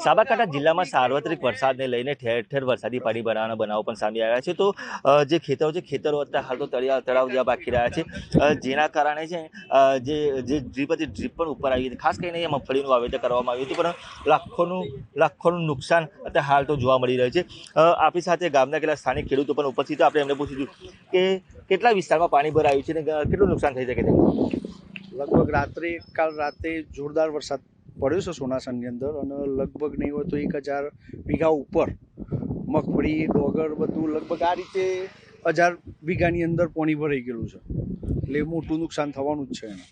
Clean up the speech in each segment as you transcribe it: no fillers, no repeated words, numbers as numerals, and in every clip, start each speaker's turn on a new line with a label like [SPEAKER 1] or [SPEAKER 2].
[SPEAKER 1] સાબરકાંઠા જિલ્લામાં સાર્વત્રિક વરસાદને લઈને ઠેર ઠેર વરસાદી પાણી ભરાવાના બનાવો પણ સામે આવ્યા છે. તો જે ખેતરો છે, ખેતરો અત્યારે હાલ તો તળાવ જેવા બાકી રહ્યા છે, જેના કારણે છે જે ડ્રીપ હતી, ડ્રીપ પણ ઉપર આવી હતી. ખાસ કરીને અહીંયા મગફળીનું વાવેતર કરવામાં આવ્યું હતું, પણ લાખોનું નુકસાન અત્યારે હાલ તો જોવા મળી રહ્યું છે. આપણી સાથે ગામના કેટલા સ્થાનિક ખેડૂતો પણ ઉપસ્થિત છે. આપણે એમને પૂછીશું કે કેટલા વિસ્તારમાં પાણી ભરાયું છે અને કેટલું નુકસાન થઈ શકે છે.
[SPEAKER 2] લગભગ કાલ રાતે જોરદાર વરસાદ પડ્યો છે સોનાસણની અંદર, અને લગભગ નહીં હોય તો 1000 વીઘા ઉપર મગફળી, ડોગર બધું લગભગ આ રીતે 1000 વીઘાની અંદર પાણી ભરાઈ ગયેલું છે. એટલે મોટું નુકસાન થવાનું જ છે એને.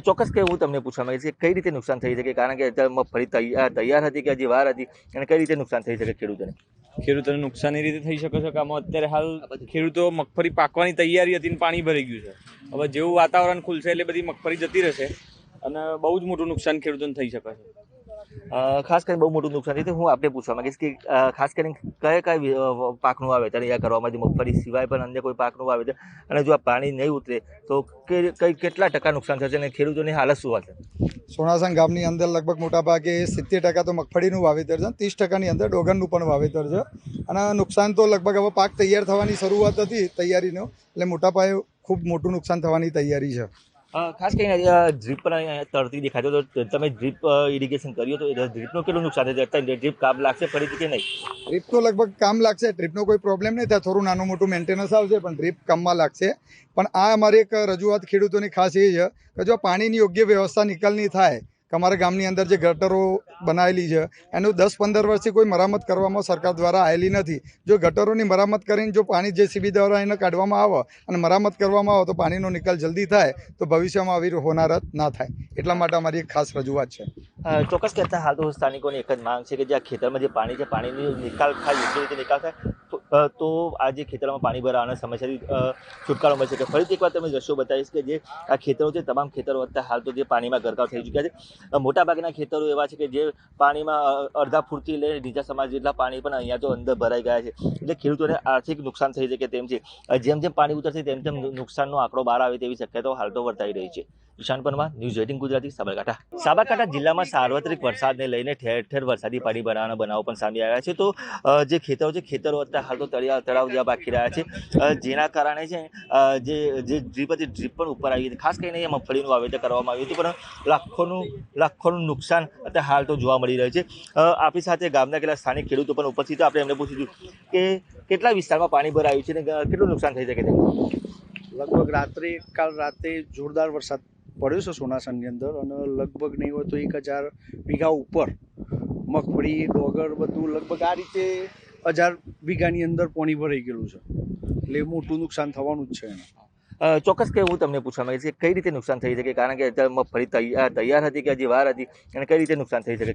[SPEAKER 1] ચોક્કસ કે હું તમને પૂછવા માંગીશ કે કઈ રીતે નુકસાન થઈ શકે, કારણ કે અત્યારે મગફળી તૈયાર હતી કે હજી વાર હતી, અને કઈ રીતે નુકસાન થઈ શકે
[SPEAKER 3] ખેડૂતોને નુકસાન એ રીતે થઈ શકે છે કે આમાં અત્યારે હાલ ખેડૂતો મગફળી પાકવાની તૈયારી હતી અને પાણી ભરાઈ ગયું છે. હવે જેવું વાતાવરણ ખુલશે એટલે બધી મગફળી જતી રહેશે અને બહુ જ મોટું નુકસાન ખેડૂતોને થઈ શકે છે.
[SPEAKER 1] ખાસ કરીને બહુ મોટું નુકસાન થયું. હું આપણે પૂછવા માંગીશ કે ખાસ કરીને કયા પાકનું વાવેતર અહીંયા કરવામાં આવ્યું, મગફળી સિવાય પણ અન્ય કોઈ પાકનું વાવેતર, અને જો આ પાણી નહીં ઉતરે તો કેટલા ટકા નુકસાન થશે અને ખેડૂતોની હાલત શું હશે?
[SPEAKER 4] સોનાસણ ગામની અંદર લગભગ મોટા ભાગે 70% તો મગફળીનું વાવેતર છે, 30%ની અંદર ડોગરનું પણ વાવેતર છે. અને નુકસાન તો લગભગ હવે પાક તૈયાર થવાની શરૂઆત હતી તૈયારીનો, એટલે મોટા પાયે ખૂબ મોટું નુકસાન થવાની તૈયારી છે.
[SPEAKER 1] ખાસ કરીને ડ્રીપ પણ અહીંયા તરતી દેખાતો, તો તમે ડ્રીપ ઇરિગેશન કર્યું તો ડ્રીપનું કેટલું નુકસાન થશે? અત્યારે ડ્રીપ કામ લાગશે ફરીથી કે નહીં?
[SPEAKER 4] ડ્રીપ તો લગભગ કામ લાગશે, ડ્રીપનો કોઈ પ્રોબ્લેમ નહીં થાય, થોડું નાનું મોટું મેન્ટેનન્સ આવશે, પણ ડ્રીપ કામમાં લાગશે. પણ આ અમારી એક રજૂઆત ખેડૂતોની ખાસ એ છે કે જો પાણીની યોગ્ય વ્યવસ્થા નિકાલની થાય, કે અમારા ગામની અંદર જે ગટરો બનાવેલી છે એનું 10-15 વર્ષથી કોઈ મરામત કરવામાં સરકાર દ્વારા આવેલી નથી. જો ગટરોની મરામત કરીને જો પાણી JCB દ્વારા એને કાઢવામાં આવે અને મરામત કરવામાં આવે તો પાણીનો નિકાલ જલ્દી થાય, તો ભવિષ્યમાં આવી હોનારત ના થાય. એટલા માટે અમારી એક ખાસ રજૂઆત છે.
[SPEAKER 1] ચોક્કસ કહેતા હાલ તો સ્થાનિકોની એક જ માંગ છે કે જે આ ખેતરમાં જે પાણી છે, પાણીની નિકાલ થાય, યોગ્ય રીતે નિકાલ થાય, તો આ જે ખેતરમાં પાણી ભરાવાના સમસ્યાથી છુટકારો મળશે. કે ફરીથી એકવાર તમે દ્રશ્યો બતાવીશ કે જે આ ખેતરો છે, તમામ ખેતરો અત્યારે હાલ તો જે પાણીમાં ગરકાવ થઈ ચૂક્યા છે. મોટાભાગના ખેતરો એવા છે કે જે પાણીમાં અડધા ફૂટથી લઈને નીચા સમાજ જેટલા પાણી પણ અહીંયા તો અંદર ભરાઈ ગયા છે. એટલે ખેડૂતોને આર્થિક નુકસાન થઈ શકે તેમ છે. જેમ જેમ પાણી ઉતરશે તેમ તેમ નુકસાનનો આંકડો બહાર આવે તેવી શક્યતાઓ હાલ તો વર્તાઈ રહી છે. ઈશાન પરમાર, ન્યૂઝ 18 ગુજરાતી, સાબરકાંઠા. સાબરકાંઠા જિલ્લામાં સાર્વત્રિક વરસાદને લઈને ઠેર ઠેર વરસાદી પાણી ભરાવાના બનાવો પણ સામે આવ્યા છે. તો જે ખેતરો છે, ખેતરો અત્યારે હાલ તો તળાવ જેવા બાકી રહ્યા છે, જેના કારણે છે જે ડ્રીપ હતી, ડ્રીપ પણ ઉપર આવી હતી. ખાસ કરીને અહીંયા મગફળીનું વાવેતર કરવામાં આવ્યું હતું, પણ લાખોનું નુકસાન અત્યારે હાલ તો જોવા મળી રહ્યું છે. આપણી સાથે ગામના કેટલા સ્થાનિક ખેડૂતો પણ ઉપસ્થિત છે. આપણે એમને પૂછીશું કે કેટલા વિસ્તારમાં પાણી ભરાયું છે અને કેટલું નુકસાન થઈ શકે છે.
[SPEAKER 2] લગભગ કાલ રાતે જોરદાર વરસાદ પડ્યો છે સોનાસણની અંદર, અને લગભગ નહીં હોય તો 1000 વીઘા ઉપર મગફળી, ડોગર બધું લગભગ આ રીતે 1000 વીઘાની અંદર પાણી ભરાઈ ગયેલું છે. એટલે મોટું નુકસાન થવાનું જ છે એને.
[SPEAKER 1] ચોક્કસ કે હું તમને પૂછવા માંગીશ કે કઈ રીતે નુકસાન થઈ શકે, કારણ કે અત્યારે મગફળી તૈયાર હતી કે હજી વાર હતી, અને કઈ રીતે નુકસાન થઈ શકે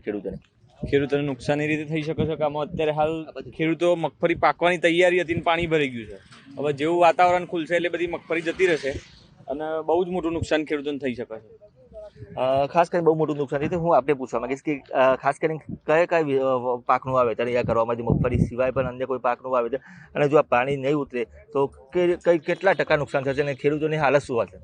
[SPEAKER 3] ખેડૂતોને નુકસાન એ રીતે થઈ શકે છે કે આમાં અત્યારે હાલ ખેડૂતો મગફળી પાકવાની તૈયારી હતી અને પાણી ભરાઈ ગયું છે. હવે જેવું વાતાવરણ ખુલશે એટલે બધી મગફળી જતી રહેશે અને બહુ જ મોટું નુકસાન ખેડૂતોને થઈ શકે છે.
[SPEAKER 1] ખાસ કરીને બહુ મોટું નુકસાન થયું. હું આપણે પૂછવા માંગીશ કે ખાસ કરીને કયા પાકનું વાવેતર અહીંયા કરવામાં આવ્યું, મગફળી સિવાય પણ અન્ય કોઈ પાકનું વાવેતર, અને જો આ પાણી નહીં ઉતરે તો કેટલા ટકા નુકસાન થશે અને ખેડૂતોની હાલત શું હશે?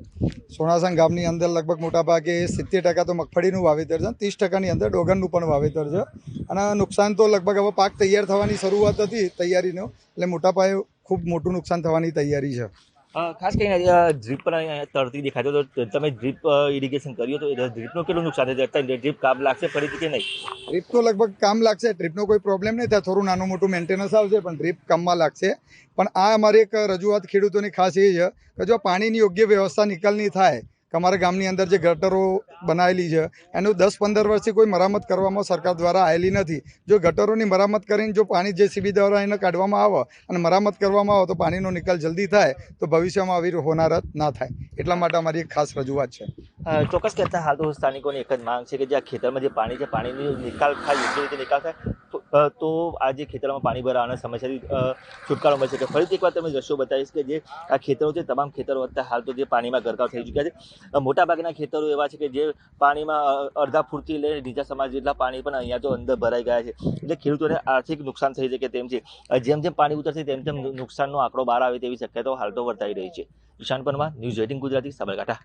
[SPEAKER 4] સોનાસણ ગામની અંદર લગભગ મોટા ભાગે 70% તો મગફળીનું વાવેતર છે, 30%ની અંદર ડોગરનું પણ વાવેતર છે. અને નુકસાન તો લગભગ હવે પાક તૈયાર થવાની શરૂઆત હતી તૈયારીનો, એટલે મોટા પાયે ખૂબ મોટું નુકસાન થવાની તૈયારી છે.
[SPEAKER 1] ખાસ કરીને ડ્રીપ પણ અહીંયા તરતી દેખાતો, તો તમે ડ્રીપ ઇરિગેશન કર્યું તો ડ્રીપનું કેટલું નુકસાન થશે? અત્યારે ડ્રીપ કામ લાગશે ફરીથી કે નહીં?
[SPEAKER 4] ડ્રીપ તો લગભગ કામ લાગશે, ડ્રીપનો કોઈ પ્રોબ્લેમ નહીં થાય, થોડું નાનું મોટું મેન્ટેનન્સ આવશે, પણ ડ્રીપ કામમાં લાગશે. પણ આ અમારી એક રજૂઆત ખેડૂતોની ખાસ એ છે કે જો પાણીની યોગ્ય વ્યવસ્થા નિકાલની થાય, કે અમારા ગામની અંદર જે ગટરો બનાવેલી છે એનું 10-15 વર્ષથી કોઈ મરામત કરવામાં સરકાર દ્વારા આવેલી નથી. જો ગટરોની મરામત કરીને જો પાણી JCB દ્વારા એને કાઢવામાં આવે અને મરામત કરવામાં આવે તો પાણીનો નિકાલ જલ્દી થાય, તો ભવિષ્યમાં આવી હોનારત ના થાય. એટલા માટે અમારી એક ખાસ રજૂઆત છે.
[SPEAKER 1] ચોક્કસ કહેતા હાલ તો સ્થાનિકોની એક જ માંગ છે કે જે આ ખેતરમાં જે પાણી છે, પાણીની નિકાલ થાય, યોગ્ય રીતે નિકાલ થાય, તો આ જે ખેતરમાં પાણી ભરાવાના સમસ્યાથી છુટકારો મળશે. કે ફરીથી એકવાર તમે દ્રશ્યો બતાવીશ કે જે આ ખેતરો છે, તમામ ખેતરો અત્યારે હાલ તો જે પાણીમાં ગરકાવ થઈ ચૂક્યા છે. મોટાભાગના ખેતરો એવા છે કે જે પાણીમાં અડધા ફૂટથી લઈને નીચા સમાજ જેટલા પાણી પણ અહીંયા તો અંદર ભરાઈ ગયા છે. એટલે ખેડૂતોને આર્થિક નુકસાન થઈ શકે તેમ છે. જેમ જેમ પાણી ઉતરશે તેમ તેમ નુકસાનનો આંકડો બહાર આવે તેવી શક્યતાઓ હાલ તો વર્તાઈ રહી છે. ઈશાન પરમાર, ન્યૂઝ 18 ગુજરાતી, સાબરકાંઠા.